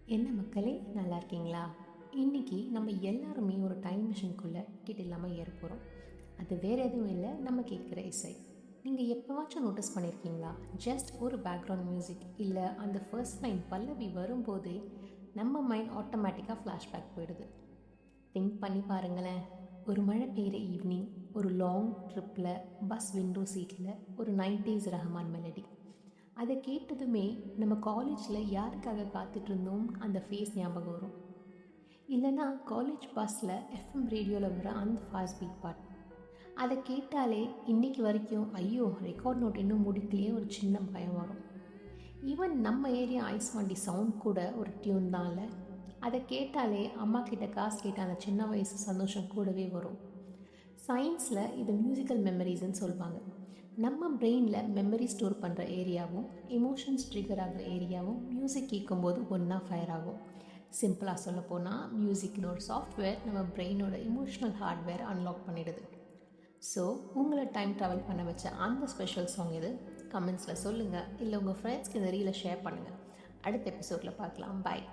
என்ன மக்களே, நல்லா இருக்கீங்களா? இன்றைக்கி நம்ம எல்லாருமே ஒரு டைம் மிஷின்குள்ளே டிக்கெட் இல்லாமல் ஏற போகிறோம். அது வேறு எதுவும் இல்லை, நம்ம கேட்குற இசை. நீங்கள் எப்போவாச்சும் நோட்டீஸ் பண்ணியிருக்கீங்களா? ஜஸ்ட் ஒரு பேக்ரவுண்ட் மியூசிக் இல்லை அந்த ஃபர்ஸ்ட் லைன் பல்லவி வரும்போதே நம்ம மைண்ட் ஆட்டோமேட்டிக்காக ஃப்ளாஷ்பேக் போயிடுது. திங்க் பண்ணி பாருங்களேன். ஒரு மழை பெய்கிற ஈவினிங், ஒரு லாங் ட்ரிப்பில் பஸ் விண்டோ சீட்டில் ஒரு 90s ரஹ்மான் மெலடி. அதை கேட்டதுமே நம்ம காலேஜில் யாருக்காக காத்துட்ருந்தோம் அந்த ஃபேஸ் ஞாபகம் வரும். இல்லைனா காலேஜ் பஸ்ஸில் எஃப்எம் ரேடியோவில் வர அந்த ஃபாஸ்ட் பீட் பாட்டு. அதை கேட்டாலே இன்றைக்கி வரைக்கும் ஐயோ ரெக்கார்ட் நோட் இன்னும் முடிக்கலையே ஒரு சின்ன பயம் வரும். ஈவன் நம்ம ஏரியா ஐஸ் வண்டி சவுண்ட் கூட ஒரு டியூன் தான் இல்லை. அதை கேட்டாலே அம்மா கிட்ட காசு கேட்ட அந்த சின்ன வயசு சந்தோஷம் கூடவே வரும். சயின்ஸில் இது மியூசிக்கல் மெமரிஸ்ன்னு சொல்லுவாங்க. நம்ம பிரெயினில் மெமரி ஸ்டோர் பண்ணுற ஏரியாவும் எமோஷன்ஸ் ட்ரிகர் ஆகிற ஏரியாவும் மியூசிக் கேட்கும்போது ஒன்றா ஃபயர் ஆகும். சிம்பிளாக சொல்லப்போனால் மியூசிக்னு ஒரு சாஃப்ட்வேர் நம்ம பிரெயினோட எமோஷ்னல் ஹார்ட்வேர் அன்லாக் பண்ணிடுது. ஸோ உங்களை டைம் ட்ராவல் பண்ண வச்ச அந்த ஸ்பெஷல் சாங் இது கமெண்ட்ஸில் சொல்லுங்கள், இல்லை உங்கள் ஃப்ரெண்ட்ஸ்க்கு இந்த ரீலை ஷேர் பண்ணுங்கள். அடுத்த எபிசோடில் பார்க்கலாம். பாய்.